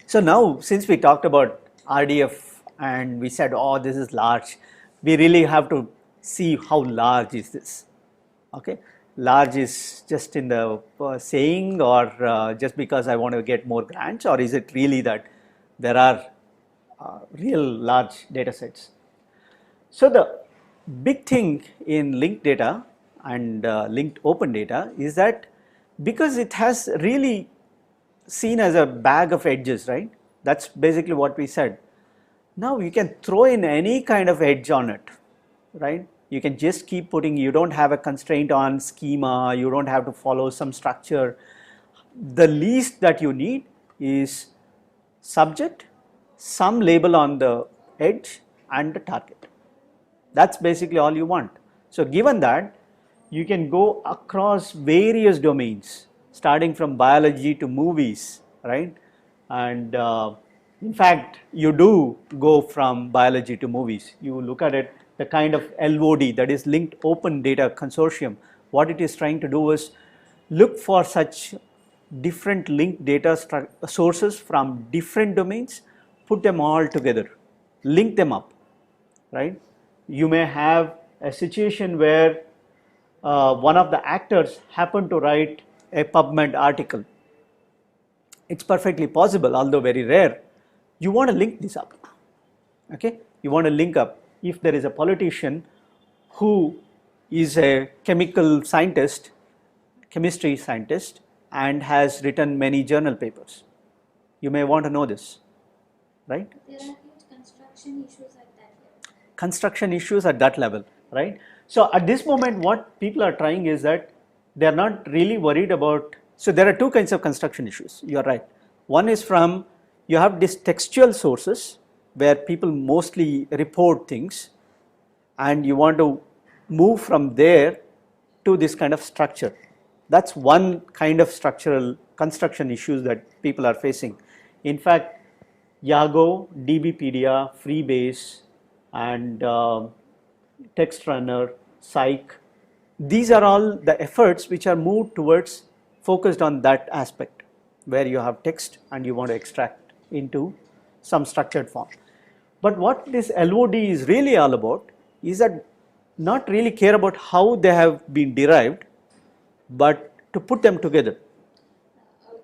So now, since we talked about RDF and we said, oh, this is large, we really have to see how large is this. Okay, large is just in the saying, or just because I want to get more grants, or is it really that there are real large data sets? So the big thing in linked data and linked open data is that because it has really seen as a bag of edges, right? That's basically what we said. Now you can throw in any kind of edge on it, right? You can just keep putting, you don't have a constraint on schema, you don't have to follow some structure. The least that you need is subject, some label on the edge, and the target. That's basically all you want. So given that, you can go across various domains, starting from biology to movies, right? And in fact, you do go from biology to movies. You look at it, the kind of LOD, that is Linked Open Data Consortium, what it is trying to do is look for such different linked data sources from different domains, put them all together, link them up, right? You may have a situation where one of the actors happened to write a PubMed article. It's perfectly possible, although very rare. You want to link this up, okay? You want to link up if there is a politician who is a chemical scientist, chemistry scientist, and has written many journal papers. You may want to know this, right? There are huge construction issues at that level. Construction issues at that level, right? So at this moment, what people are trying is that they are not really worried about. So there are two kinds of construction issues. You are right. One is from, you have these textual sources where people mostly report things, and you want to move from there to this kind of structure. That's one kind of structural construction issues that people are facing. In fact, Yago, DBpedia, Freebase, and TextRunner, Cyc, these are all the efforts which are moved towards focused on that aspect where you have text and you want to extract into some structured form. But what this LOD is really all about is that not really care about how they have been derived, but to put them together.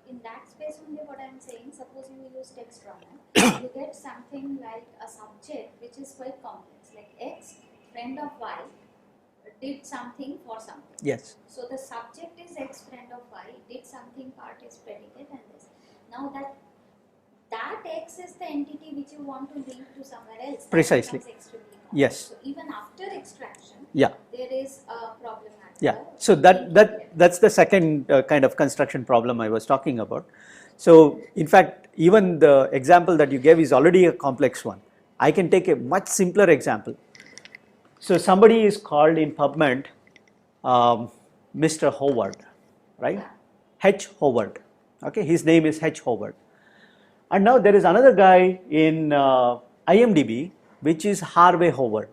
In that space only what I am saying, suppose you use TextRunner, you get something like a subject which is quite complex, like X, friend of Y, did something for something. Yes. So the subject is X, friend of Y, did something, part is predicate, and this. Now that X is the entity which you want to link to somewhere else. Precisely. Yes. So even after extraction, yeah, there is a problem. Yeah. So that's the second kind of construction problem I was talking about. So in fact, even the example that you gave is already a complex one. I can take a much simpler example. So somebody is called in PubMed Mr. Howard, right? H. Howard. Okay, his name is H. Howard. And now there is another guy in IMDb which is Harvey Howard.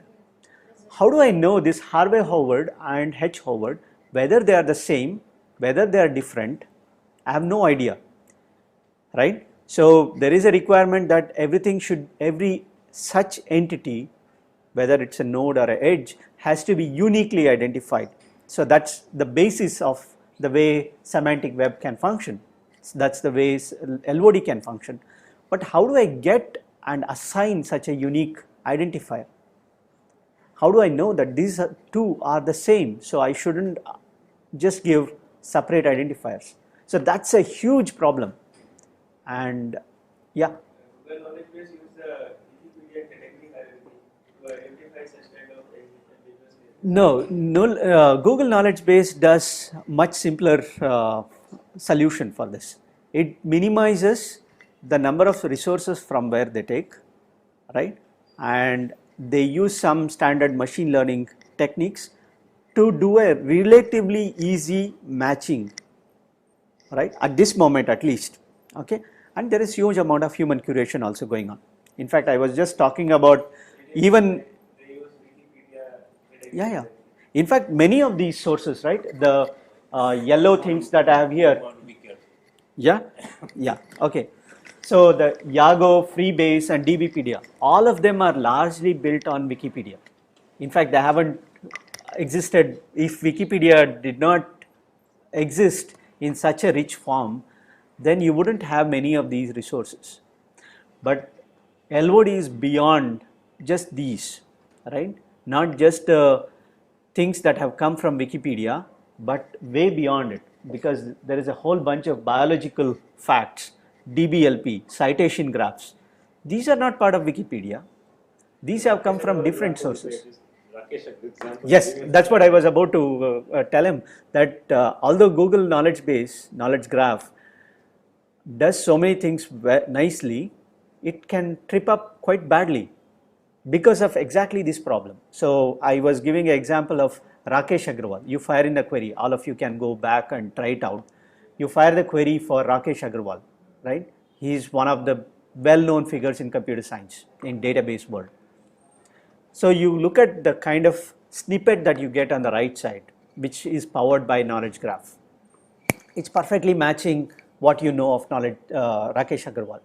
How do I know this Harvey Howard and H. Howard, whether they are the same, whether they are different? I have no idea, right? So there is a requirement that every such entity, whether it's a node or an edge, has to be uniquely identified. So that's the basis of the way semantic web can function. That's the way LOD can function. But how do I get and assign such a unique identifier? How do I know that these two are the same? So I shouldn't just give separate identifiers. So that's a huge problem. And yeah. Google Knowledge Base use the Wikipedia category hierarchy to identify such kind of ambiguous names. No, Google Knowledge Base does much simpler solution for this. It minimizes the number of resources from where they take, right? And they use some standard machine learning techniques to do a relatively easy matching, right? At this moment at least, okay? And there is huge amount of human curation also going on. In fact, I was just talking about even, They use Wikipedia category. yeah. In fact, many of these sources, right? The yellow things that I have here. Yeah, okay. So the Yago, Freebase and DBpedia, all of them are largely built on Wikipedia. In fact, they haven't existed. If Wikipedia did not exist in such a rich form, then you wouldn't have many of these resources. But LOD is beyond just these, right? Not just the things that have come from Wikipedia, but way beyond it, because there is a whole bunch of biological facts, DBLP, citation graphs. These are not part of Wikipedia. These have come from different sources. Yes, that's what I was about to tell him, that although Google Knowledge Base, Knowledge Graph does so many things nicely, it can trip up quite badly because of exactly this problem. So I was giving an example of Rakesh Agrawal. You fire in the query, all of you can go back and try it out. You fire the query for Rakesh Agrawal, right? He is one of the well-known figures in computer science in database world. So you look at the kind of snippet that you get on the right side, which is powered by Knowledge Graph. It's perfectly matching what you know of knowledge, Rakesh Agrawal.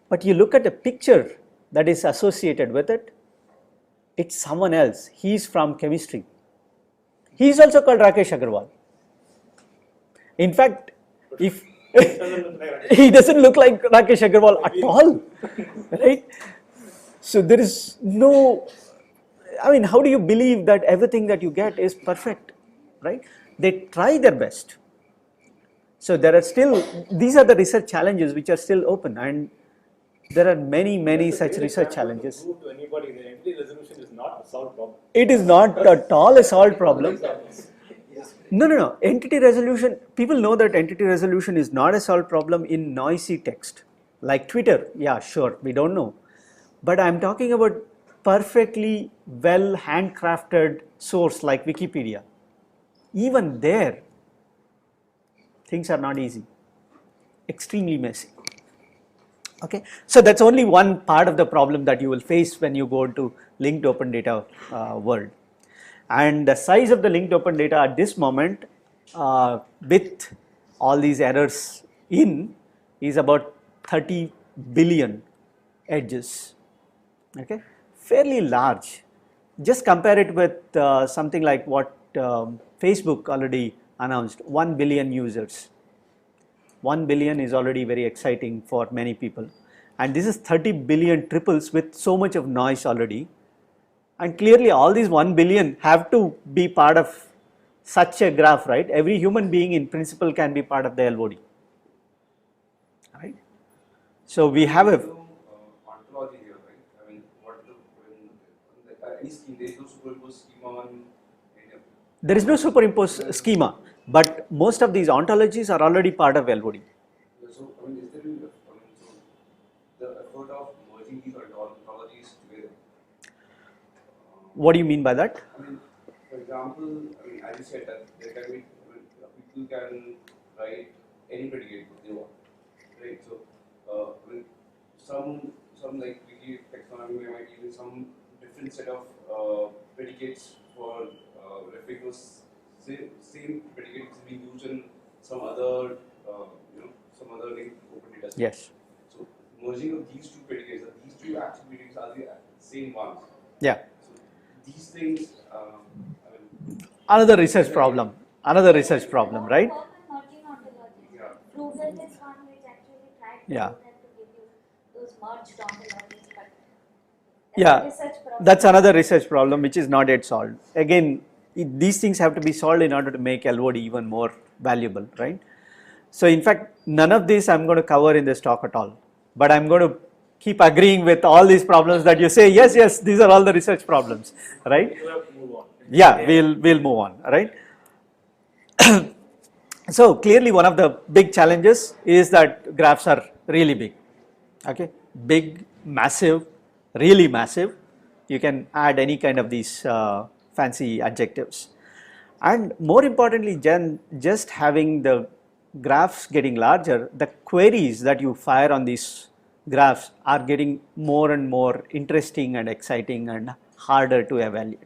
But you look at the picture that is associated with it, it's someone else. He's from chemistry. He's also called Rakesh Agrawal. In fact, if he doesn't look like Rakesh Agrawal at all, right? So there is no, I mean, how do you believe that everything that you get is perfect, right? They try their best. So there are still, these are the research challenges which are still open, and there are many such research challenges. Prove to anybody that entity resolution is not a solved problem. It is not at all a solved problem. No. Entity resolution, people know that entity resolution is not a solved problem in noisy text. Like Twitter, yeah, sure, we don't know. But I'm talking about perfectly well handcrafted source like Wikipedia. Even there, things are not easy, extremely messy. Okay, so that's only one part of the problem that you will face when you go to linked open data world. And the size of the linked open data at this moment with all these errors in is about 30 billion edges. Okay, fairly large. Just compare it with something like what Facebook already announced, 1 billion users. 1 billion is already very exciting for many people, and this is 30 billion triples with so much of noise already, and clearly all these 1 billion have to be part of such a graph, right? Every human being in principle can be part of the LOD, right? So we have a ontology here, right? I mean, what the, when any scheme, there is no superimposed schema on any of them. there is no superimposed schema, but most of these ontologies are already part of LOD. So, I mean, is there, so the effort of merging these ontologies together? What do you mean by that? I mean, for example, I mean, as you said, that there can be, people can write any predicate they want, right? So, I mean, some like Wiki taxonomy might use some different set of predicates for referring to same predicate is being used in some other, some other linked open data set. Yes. So merging of these two predicates, these two actual predicates are the same ones. Yeah. So these things, I mean, Another research problem. Another research problem, right? Merging ontologies. Yeah. Google is one which actually tried to Yeah. do that to give you those merged ontologies, but that's Yeah, a research problem. that's another research problem which is not yet solved. Again, these things have to be solved in order to make LOD even more valuable, right? So in fact, none of this I'm going to cover in this talk at all, but I'm going to keep agreeing with all these problems that you say, yes, these are all the research problems, right? You have to move on. Yeah, we'll move on, right? So clearly one of the big challenges is that graphs are really big, okay? Big, massive, really massive. You can add any kind of these fancy adjectives. And more importantly, just having the graphs getting larger, the queries that you fire on these graphs are getting more and more interesting and exciting and harder to evaluate.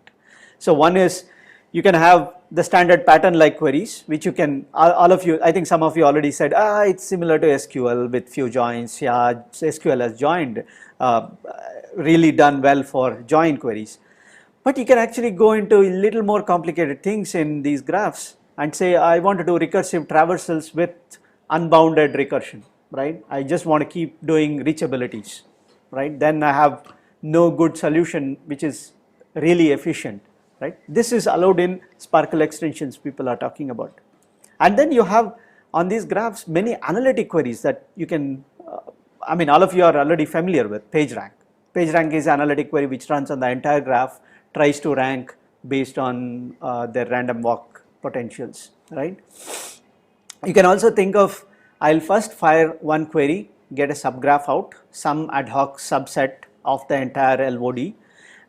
So one is, you can have the standard pattern like queries, which you can, all of you, I think some of you already said, it's similar to SQL with few joins. Yeah, SQL has joined, really done well for join queries. But you can actually go into a little more complicated things in these graphs and say, I want to do recursive traversals with unbounded recursion, right? I just want to keep doing reachabilities, right? Then I have no good solution which is really efficient, right? This is allowed in SPARQL extensions people are talking about. And then you have on these graphs many analytic queries that you can, I mean, all of you are already familiar with PageRank. PageRank is an analytic query which runs on the entire graph, tries to rank based on their random walk potentials, right? You can also think of, I'll first fire one query, get a subgraph out, some ad hoc subset of the entire LOD,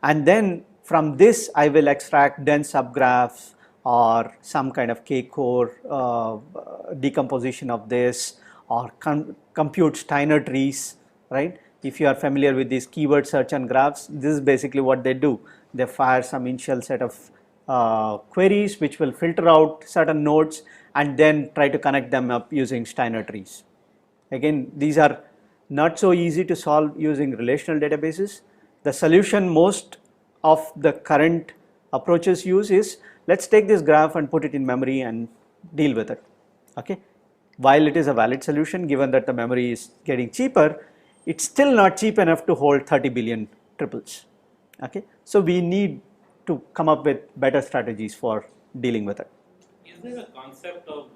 and then from this I will extract dense subgraphs or some kind of K-core decomposition of this, or compute Steiner trees, right? If you are familiar with these keyword search and graphs, this is basically what they do. They fire some initial set of queries which will filter out certain nodes and then try to connect them up using Steiner trees. Again, these are not so easy to solve using relational databases. The solution most of the current approaches use is, let's take this graph and put it in memory and deal with it. Okay. While it is a valid solution, given that the memory is getting cheaper, it's still not cheap enough to hold 30 billion triples. Okay. So we need to come up with better strategies for dealing with it. Is there a concept of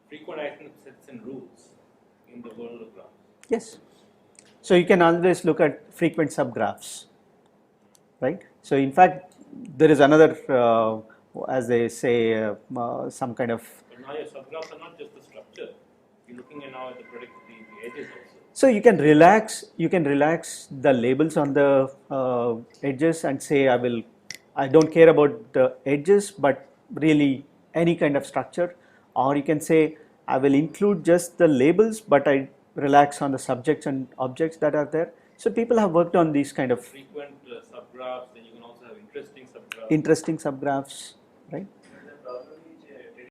frequent item sets and rules in the world of graphs? Yes. So you can always look at frequent subgraphs, right? So in fact, there is another, as they say, some kind of. But now your subgraphs are not just the structure. You're looking at now at the edges also. So you can relax the labels on the edges and say, I don't care about the edges, but really any kind of structure. Or you can say, I will include just the labels, but I relax on the subjects and objects that are there. So people have worked on these kind of frequent subgraphs, then you can also have interesting subgraphs. Interesting subgraphs, right?